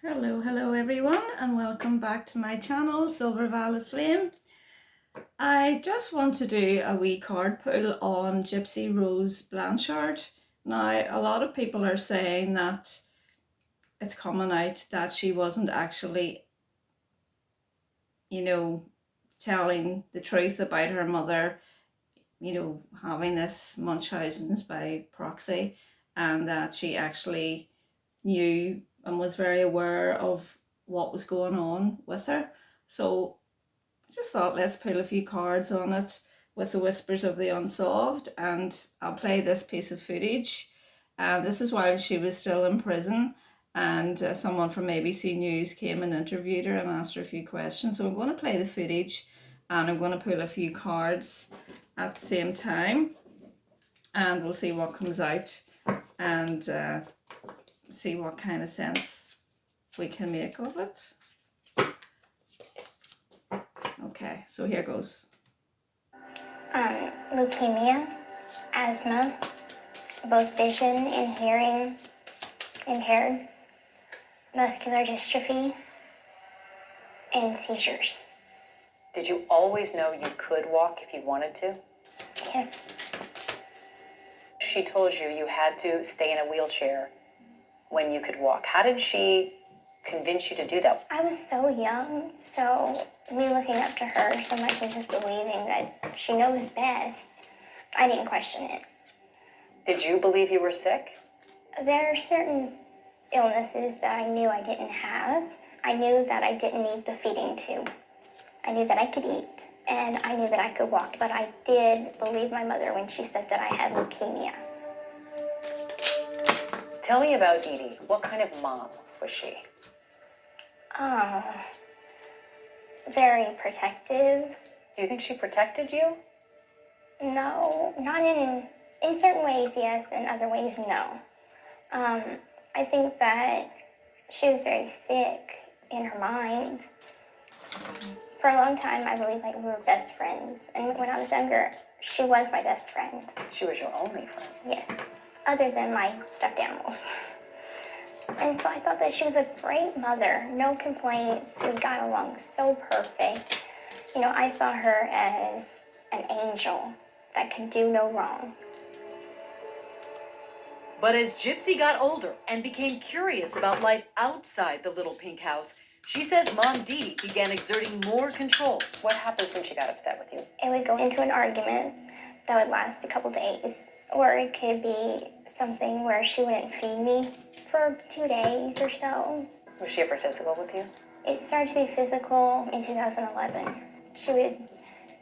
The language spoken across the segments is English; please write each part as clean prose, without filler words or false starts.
Hello everyone, and welcome back to my channel, Silver Violet Flame. I just want to do a wee card pull on Gypsy Rose Blanchard. Now, a lot of people are saying that it's coming out that she wasn't actually, telling the truth about her mother, having this Munchausen's by proxy, and that she actually knew and was very aware of what was going on with her. So I just thought, let's pull a few cards on it with the Whispers of the Unsolved, and I'll play this piece of footage. This is while she was still in prison, and someone from ABC News came and interviewed her and asked her a few questions. So I'm going to play the footage and I'm going to pull a few cards at the same time, and we'll see what comes out and see what kind of sense we can make of it. Okay, so here goes. Leukemia, asthma, both vision and hearing impaired, muscular dystrophy, and seizures. Did you always know you could walk if you wanted to? Yes. She told you you had to stay in a wheelchair when you could walk. How did she convince you to do that? I was so young, so me looking up to her so much and just believing that she knows best, I didn't question it. Did you believe you were sick? There are certain illnesses that I knew I didn't have. I knew that I didn't need the feeding tube. I knew that I could eat, and I knew that I could walk, but I did believe my mother when she said that I had leukemia. Tell me about Dee Dee. What kind of mom was she? Very protective. Do you think she protected you? No, not in certain ways, yes, in other ways, no. I think that she was very sick in her mind. For a long time, I believed like we were best friends. And when I was younger, she was my best friend. She was your only friend? Yes, other than my stuffed animals. And so I thought that she was a great mother, no complaints. We got along so perfect. You know, I saw her as an angel that could do no wrong. But as Gypsy got older and became curious about life outside the little pink house, she says Mom Dee Dee began exerting more control. What happens when she got upset with you? It would go into an argument that would last a couple days, or it could be something where she wouldn't feed me for 2 days or so. Was she ever physical with you? It started to be physical in 2011. She would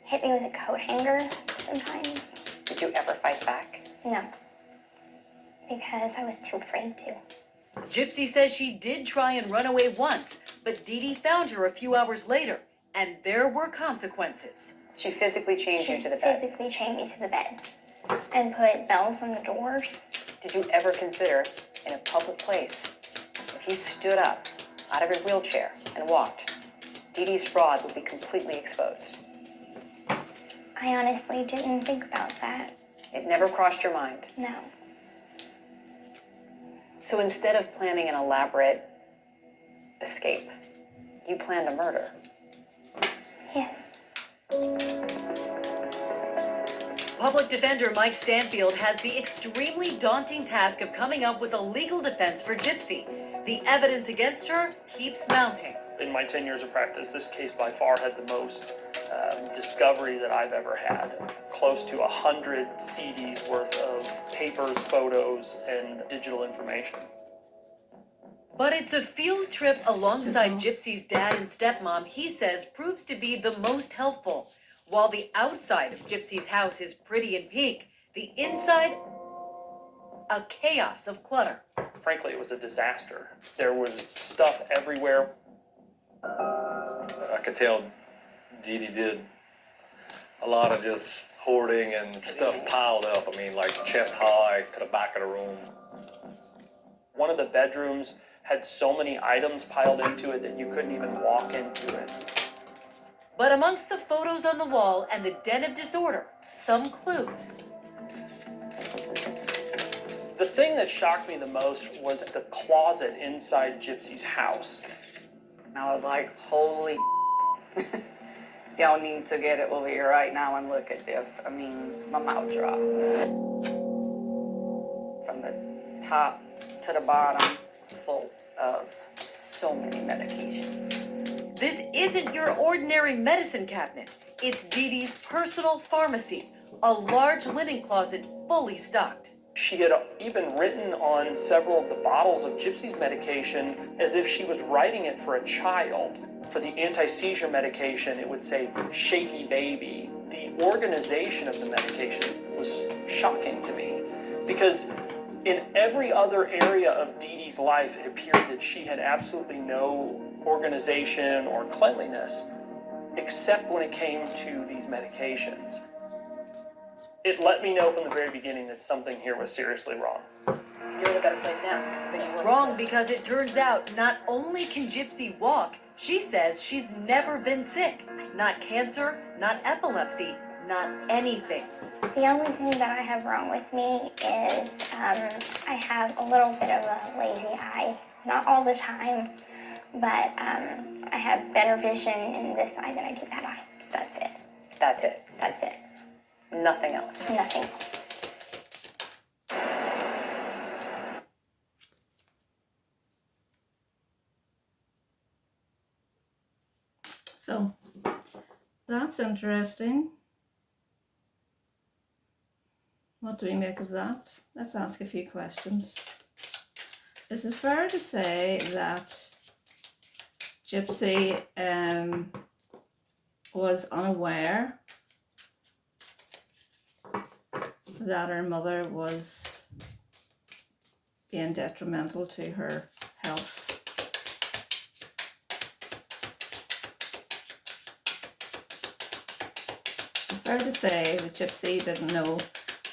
hit me with a coat hanger sometimes. Did you ever fight back? No, because I was too afraid to. Gypsy says she did try and run away once, but Dee Dee found her a few hours later, and there were consequences. She physically chained you to the bed? She physically chained me to the bed and put bells on the doors. Did you ever consider, in a public place, if you stood up out of your wheelchair and walked, Dee Dee's fraud would be completely exposed? I honestly didn't think about that. It never crossed your mind? No. So instead of planning an elaborate escape, you planned a murder? Yes. Public Defender Mike Stanfield has the extremely daunting task of coming up with a legal defense for Gypsy. The evidence against her keeps mounting. In my 10 years of practice, this case by far had the most discovery that I've ever had. Close to 100 CDs worth of papers, photos, and digital information. But it's a field trip alongside Gypsy's dad and stepmom he says proves to be the most helpful. While the outside of Gypsy's house is pretty and pink, the inside, a chaos of clutter. Frankly, it was a disaster. There was stuff everywhere. I could tell Dee Dee did a lot of just hoarding and stuff piled up. I mean, like chest high to the back of the room. One of the bedrooms had so many items piled into it that you couldn't even walk into it. But amongst the photos on the wall and the den of disorder, some clues. The thing that shocked me the most was the closet inside Gypsy's house. And I was like, holy y'all need to get it over here right now and look at this. I mean, my mouth dropped. From the top to the bottom, full of so many medications. This isn't your ordinary medicine cabinet. It's Dee Dee's personal pharmacy, a large linen closet fully stocked. She had even written on several of the bottles of Gypsy's medication as if she was writing it for a child. For the anti-seizure medication, it would say shaky baby. The organization of the medication was shocking to me because in every other area of Dee Dee's life, it appeared that she had absolutely no organization or cleanliness, except when it came to these medications. It let me know from the very beginning that something here was seriously wrong. You're in a better place now than you were. Wrong because it turns out not only can Gypsy walk, she says she's never been sick. Not cancer, not epilepsy, not anything. The only thing that I have wrong with me is I have a little bit of a lazy eye. Not all the time, but I have better vision in this eye than I do that eye. That's it. That's it. That's it. Nothing else. Nothing else. So that's interesting. What do we make of that? Let's ask a few questions. Is it fair to say that Gypsy was unaware that her mother was being detrimental to her health? It's fair to say that Gypsy didn't know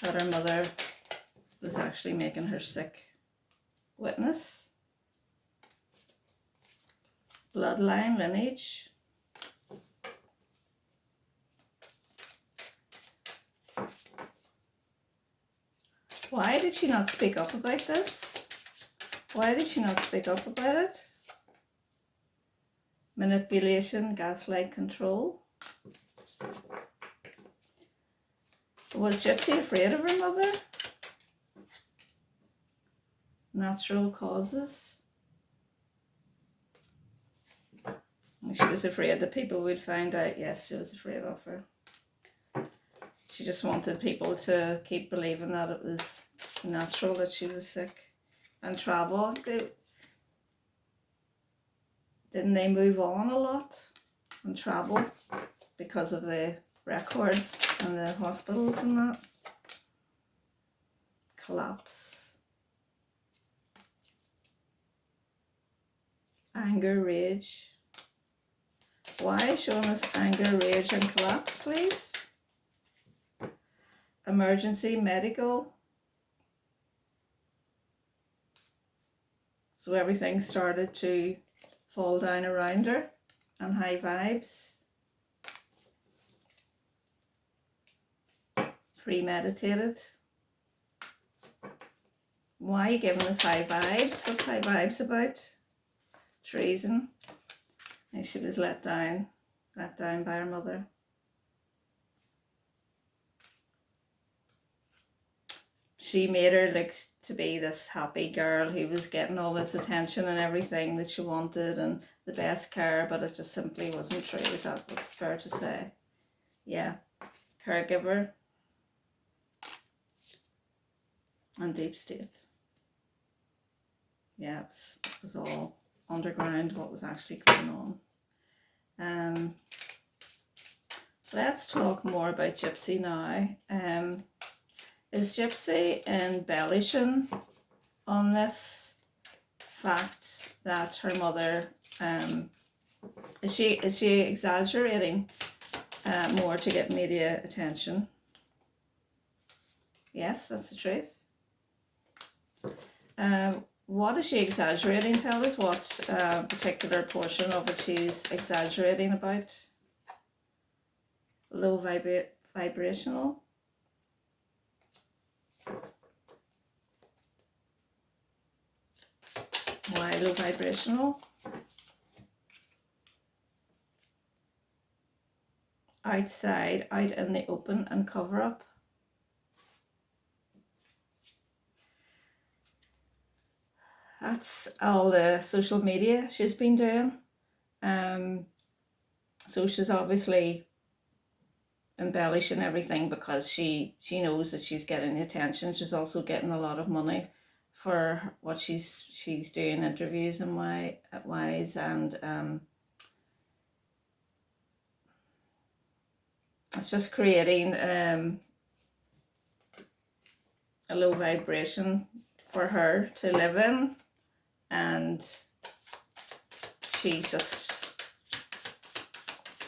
that her mother was actually making her sick. Witness, bloodline, lineage. Why did she not speak up about this? Why did she not speak up about it? Manipulation, gaslight, control. Was Gypsy afraid of her mother? Natural causes. She was afraid that people would find out. Yes, she was afraid of her. She just wanted people to keep believing that it was natural that she was sick. And travel. Didn't they move on a lot and travel because of the records and the hospitals and that? Collapse. Anger, rage. Why showing us anger, rage and collapse, please? Emergency, medical. So everything started to fall down around her and high vibes. Premeditated. Why are you giving us high vibes? What's high vibes about? Treason. And she was let down by her mother. She made her look to be this happy girl who was getting all this attention and everything that she wanted and the best care, but it just simply wasn't true. That was fair to say. Yeah. Caregiver. And deep state. Yeah, it was all underground what was actually going on. Let's talk more about Gypsy now. Is Gypsy embellishing on this fact that her mother, is she exaggerating more to get media attention? Yes, that's the truth. What is she exaggerating? Tell us what particular portion of it she's exaggerating about. Low vibrational. why low vibrational. Outside, out in the open and cover up. That's all the social media she's been doing. So she's obviously embellishing everything because she knows that she's getting the attention. She's also getting a lot of money for what she's doing, interviews and wise, and it's just creating a low vibration for her to live in, and she's just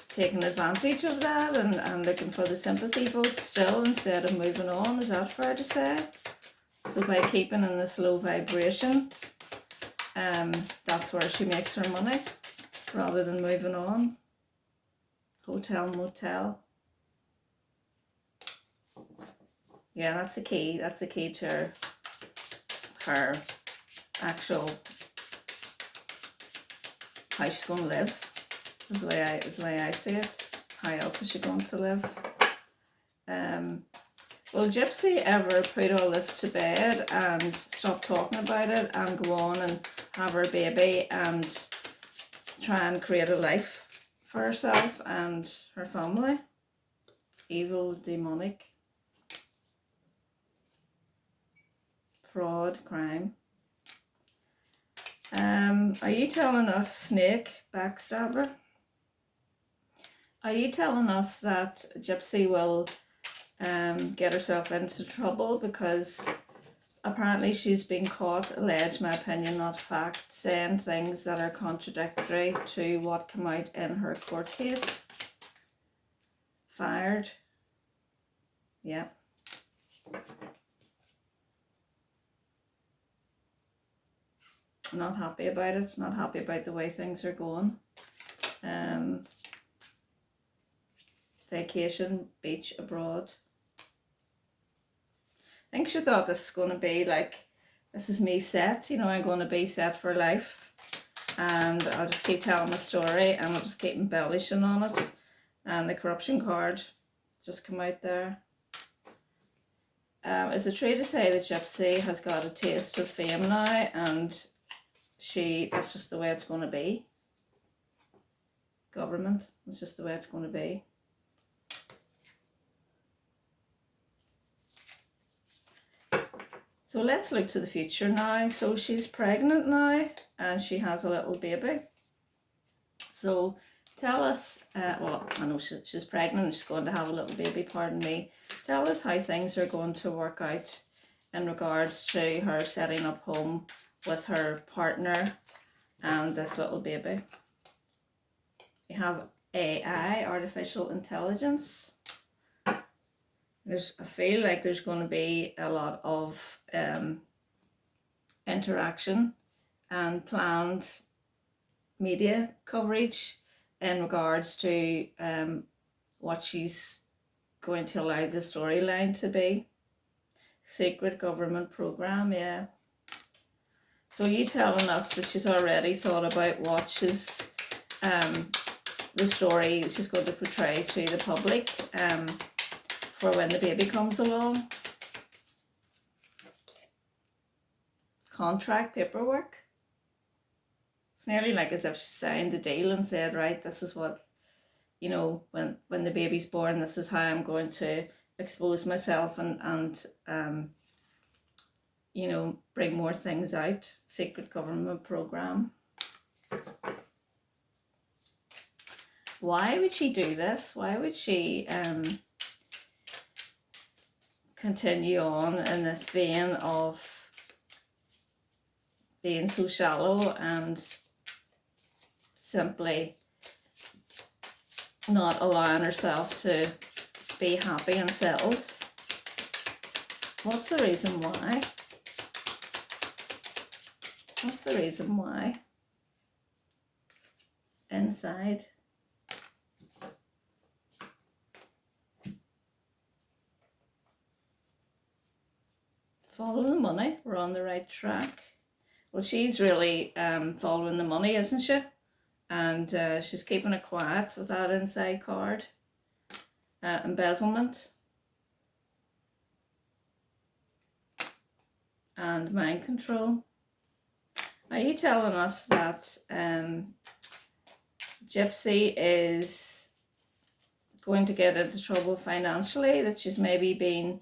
taking advantage of that and looking for the sympathy votes still instead of moving on. Is that fair to say? So by keeping in this low vibration, that's where she makes her money rather than moving on. Hotel, motel. Yeah, that's the key. That's the key to her actual how she's going to live. Is the way I see it. How else is she going to live? Will Gypsy ever put all this to bed and stop talking about it and go on and have her baby and try and create a life for herself and her family? Evil, demonic, fraud, crime. Are you telling us, snake, backstabber? Are you telling us that Gypsy will get herself into trouble because apparently she's been caught, alleged, my opinion, not fact, saying things that are contradictory to what came out in her court case? Fired. Yeah. Not happy about it, not happy about the way things are going. Vacation, beach, abroad. I think she thought this is going to be like, this is me set, you know, I'm going to be set for life. And I'll just keep telling the story and I'll just keep embellishing on it. And the corruption card just come out there. Is it true to say that Gypsy has got a taste of fame now and that's just the way it's going to be? Government, it's just the way it's going to be. So let's look to the future now. So she's pregnant now and she has a little baby. So tell us, well, I know she's pregnant and she's going to have a little baby, pardon me. Tell us how things are going to work out in regards to her setting up home with her partner and this little baby. You have AI, artificial intelligence. I feel like there's going to be a lot of interaction and planned media coverage in regards to what she's going to allow the storyline to be. Secret government program, yeah. So you telling us that she's already thought about what she's the story she's going to portray to the public for when the baby comes along. Contract paperwork. It's nearly like as if she signed the deal and said, right, this is what, you know, when the baby's born, this is how I'm going to expose myself and you know, bring more things out. Secret government program. Why would she do this? Why would she continue on in this vein of being so shallow and simply not allowing herself to be happy and settled? What's the reason why? What's the reason why? Inside. Follow the money. We're on the right track. Well, she's really following the money, isn't she? And she's keeping it quiet with that inside card. Embezzlement. And mind control. Are you telling us that Gypsy is going to get into trouble financially, that she's maybe been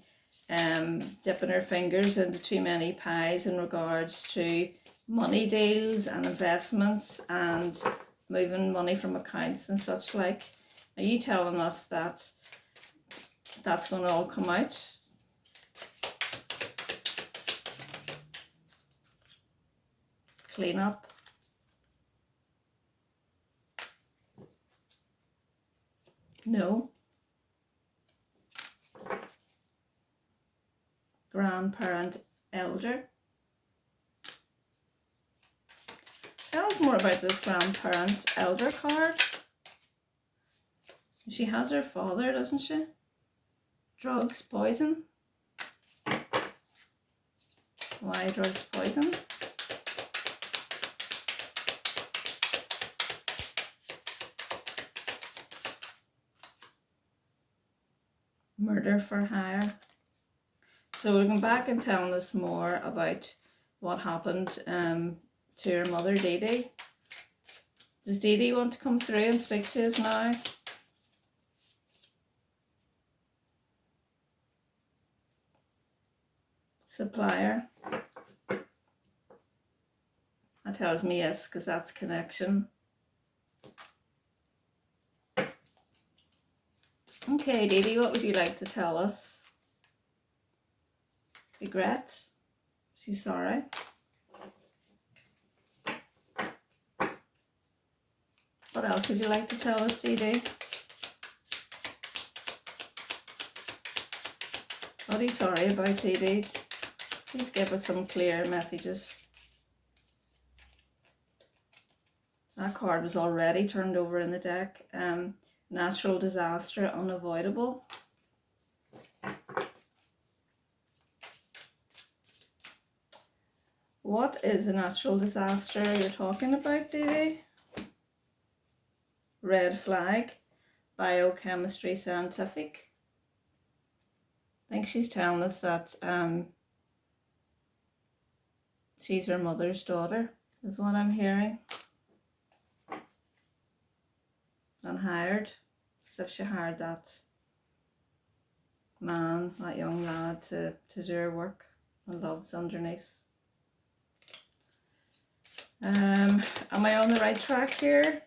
dipping her fingers into too many pies in regards to money deals and investments and moving money from accounts and such like? Are you telling us that that's going to all come out? Clean up. No. Grandparent elder. Tell us more about this grandparent elder card. She has her father, doesn't she? Drugs, poison. Why drugs, poison? Murder for hire. So we're going back and telling us more about what happened to your mother Dee Dee. Does Dee Dee want to come through and speak to us now? Supplier. That tells me yes, because that's connection. Okay, Dee Dee, what would you like to tell us? Regret? She's sorry. What else would you like to tell us, Dee Dee? What are you sorry about, Dee Dee? Please give us some clear messages. That card was already turned over in the deck. Natural disaster, unavoidable. What is a natural disaster you're talking about, Dee Dee? Red flag, biochemistry scientific. I think she's telling us that she's her mother's daughter, is what I'm hearing. Unhired, as if she hired that man, that young lad, to do her work, and love's underneath. Am I on the right track here?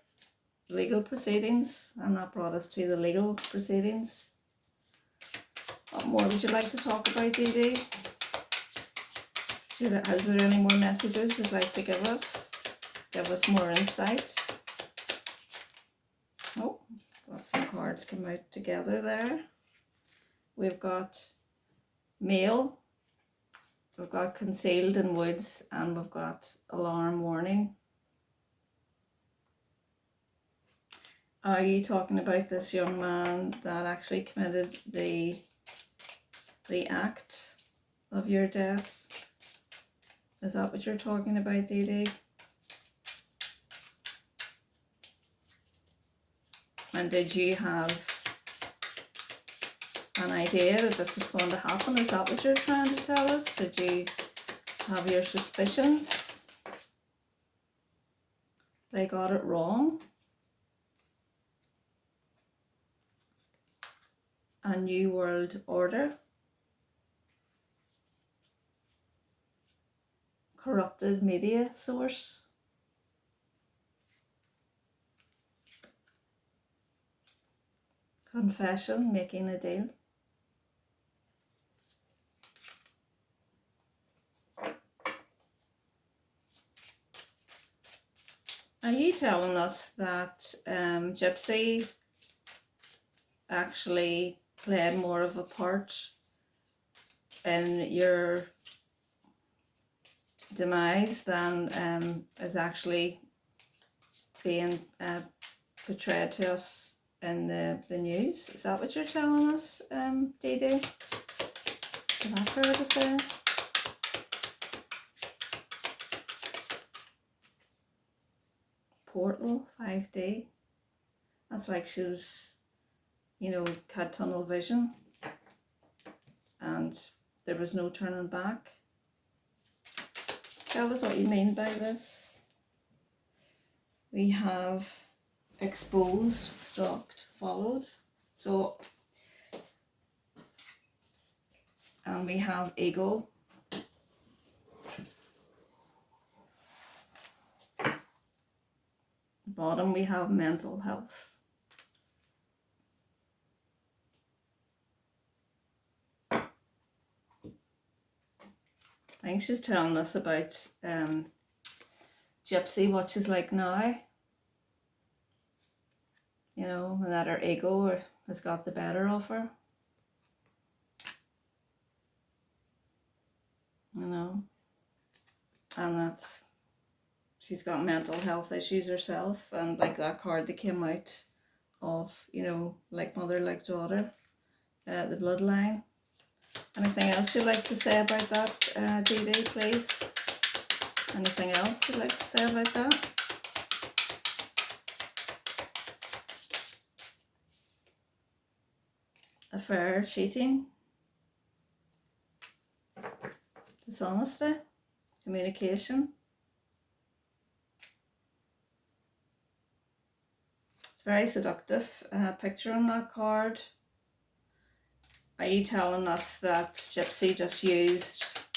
Legal proceedings, and that brought us to the legal proceedings. What more would you like to talk about, Dee Dee? Is there any more messages you'd like to give us? Give us more insight. Oh, got some cards come out together there. We've got male, we've got concealed in woods, and we've got alarm warning. Are you talking about this young man that actually committed the act of your death? Is that what you're talking about, Dee Dee? And did you have an idea that this was going to happen? Is that what you're trying to tell us? Did you have your suspicions? They got it wrong? A new world order? Corrupted media source? Confession, making a deal? Are you telling us that Gypsy actually played more of a part in your demise than is actually being portrayed to us in the news? Is that what you're telling us, Dee Dee? Is that fair to say? portal, 5D. That's like she was, you know, had tunnel vision and there was no turning back. Tell us what you mean by this. We have exposed, stalked, followed. So, and we have ego. Bottom we have mental health. I think she's telling us about Gypsy, what she's like now. You know, and that her ego has got the better of her. You know, and that she's got mental health issues herself, and like that card that came out of, you know, like mother, like daughter, the bloodline. Anything else you'd like to say about that, Dee Dee, please? Anything else you'd like to say about that? Affair, cheating, dishonesty, communication. It's very seductive picture on that card. Are you telling us that Gypsy just used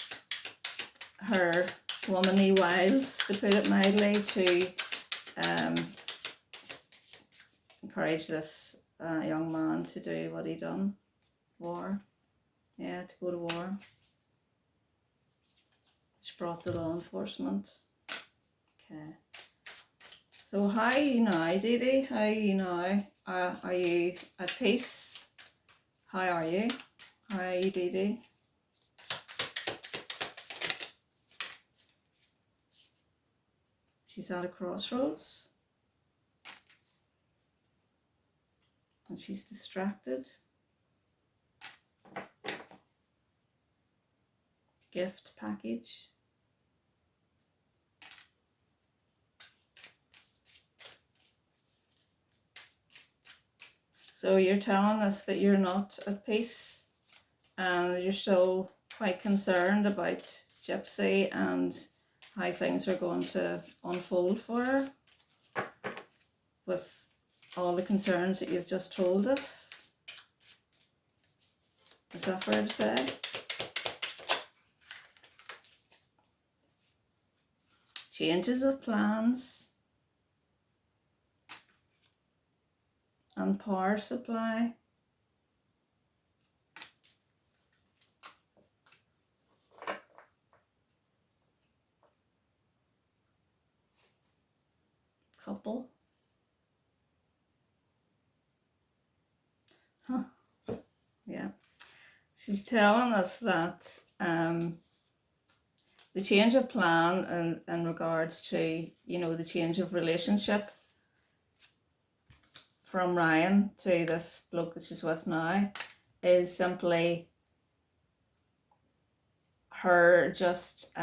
her womanly wiles, to put it mildly, to encourage this young man to do what he done? War. Yeah, to go to war. She brought the law enforcement. Okay. So how are you now, Dee Dee? How are you now? Are you at peace? How are you? How are you, Dee Dee? She's at a crossroads. And she's distracted. Gift package. So you're telling us that you're not at peace and you're still quite concerned about Gypsy and how things are going to unfold for her with all the concerns that you've just told us. Is that fair to say? Changes of plans and power supply. Couple. Huh. Yeah. She's telling us that the change of plan in regards to, you know, the change of relationship from Ryan to this bloke that she's with now is simply her just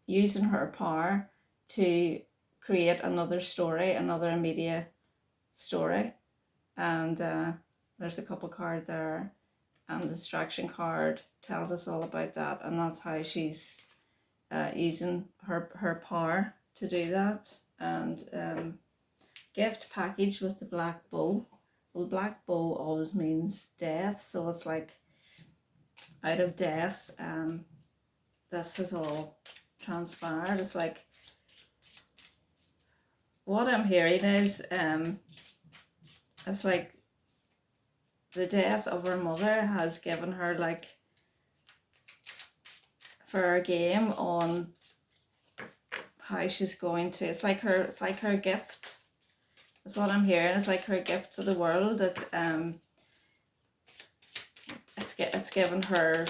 using her power to create another story, another media story. And there's a couple card there, and the distraction card tells us all about that, and that's how she's using her power to do that. And gift package with the black bow. Well, black bow always means death, so it's like out of death, this has all transpired. It's like, what I'm hearing is, it's like the death of her mother has given her like fair game on how she's going to, it's like her gift. That's what I'm hearing. It's like her gift to the world, that it's given her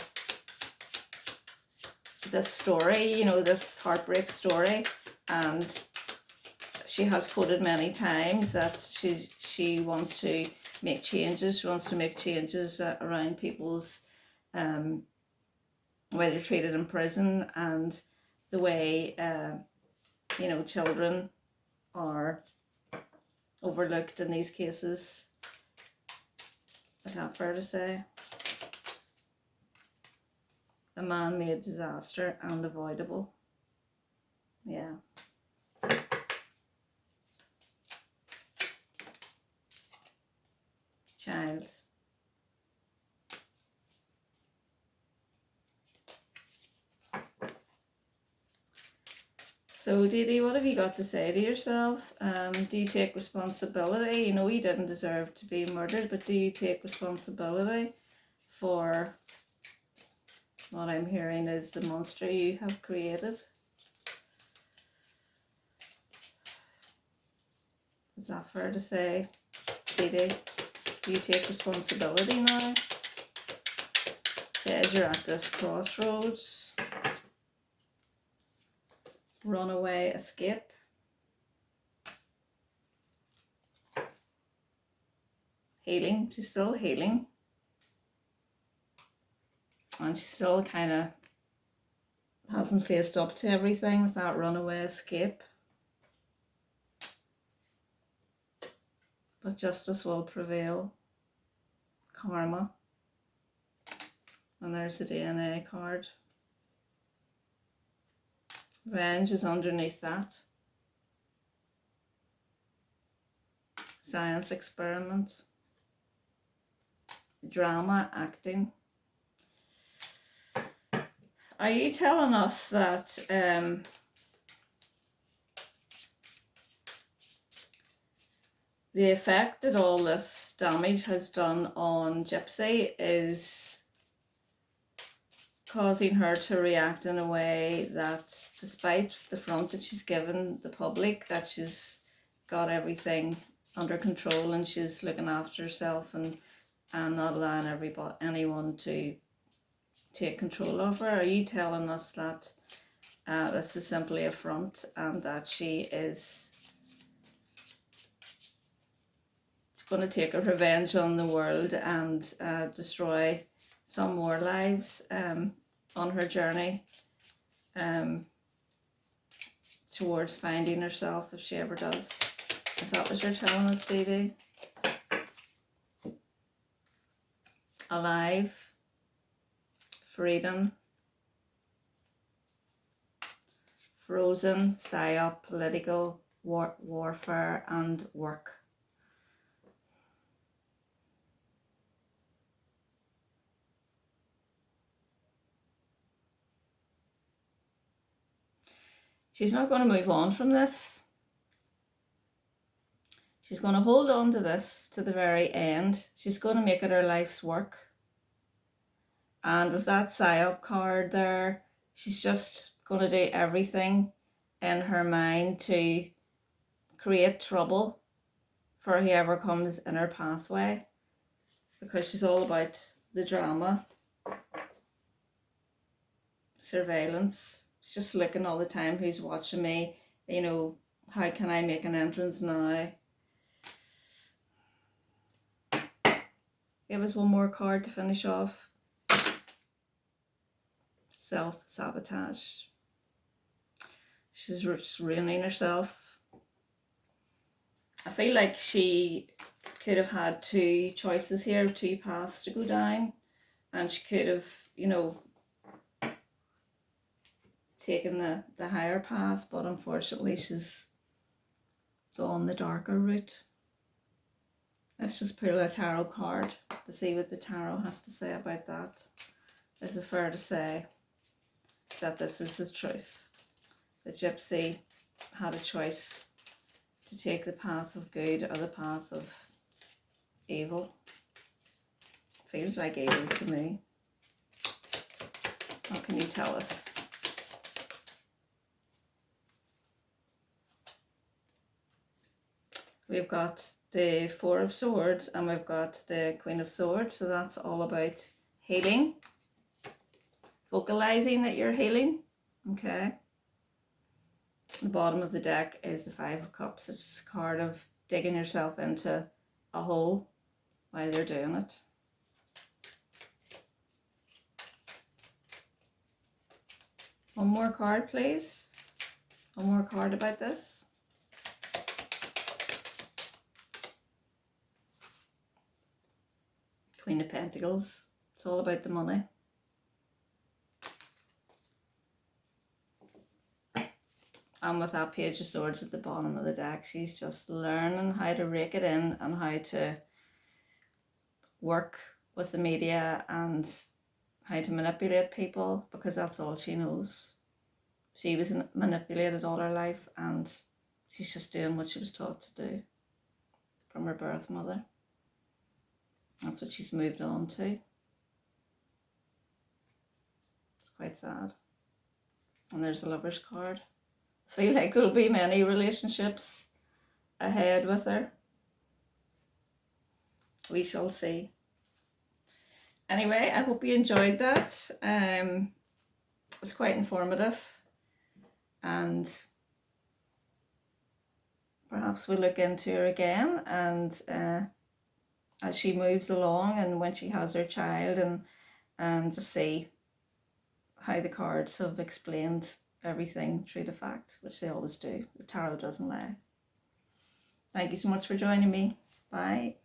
this story, you know, this heartbreak story, and she has quoted many times that she wants to make changes. She wants to make changes around people's way they're treated in prison, and the way you know, children are overlooked in these cases. Is that fair to say? A man-made disaster and avoidable. Yeah. Child. So Dee Dee, what have you got to say to yourself? Do you take responsibility? You know, you didn't deserve to be murdered, but do you take responsibility for what I'm hearing is the monster you have created? Is that fair to say, Dee Dee? Do you take responsibility now? Says you're at this crossroads. Runaway, escape. Healing. She's still healing. And she still kind of hasn't faced up to everything with that runaway escape. But justice will prevail. Karma. And there's the DNA card. Revenge is underneath that. Science experiment. Drama, acting. Are you telling us that the effect that all this damage has done on Gypsy is causing her to react in a way that, despite the front that she's given the public, that she's got everything under control and she's looking after herself and not allowing anyone to take control of her? Are you telling us that this is simply a front and that she is going to take a revenge on the world and destroy some more lives on her journey towards finding herself, if she ever does? Is that what you're telling us, Dee Dee? Alive, freedom, frozen, psyop, political, warfare and work. She's not going to move on from this. She's going to hold on to this to the very end. She's going to make it her life's work. And with that psyop card there, she's just going to do everything in her mind to create trouble for whoever comes in her pathway, because she's all about the drama, surveillance. She's just looking all the time, who's watching me, you know, how can I make an entrance now? Give us one more card to finish off. Self-sabotage. She's just ruining herself. I feel like she could have had two choices here, two paths to go down, and she could have, you know, taken the higher path, but unfortunately she's gone the darker route. Let's just pull a tarot card to see what the tarot has to say about that. Is it fair to say that this is the truth? The Gypsy had a choice to take the path of good or the path of evil. Feels like evil to me. What can you tell us? We've got the Four of Swords and we've got the Queen of Swords, so that's all about healing. Vocalizing that you're healing, okay? The bottom of the deck is the Five of Cups. It's a card of digging yourself into a hole while you're doing it. One more card, please. One more card about this. Queen of Pentacles. It's all about the money. And with that Page of Swords at the bottom of the deck, she's just learning how to rake it in and how to work with the media and how to manipulate people, because that's all she knows. She was manipulated all her life, and she's just doing what she was taught to do from her birth mother. That's what she's moved on to. It's quite sad. And there's a Lover's card. I feel like there'll be many relationships ahead with her. We shall see. Anyway, I hope you enjoyed that. It was quite informative, and perhaps we'll look into her again, and as she moves along and when she has her child, and just see how the cards have explained everything through the fact, which they always do. The tarot doesn't lie. Thank you so much for joining me. Bye.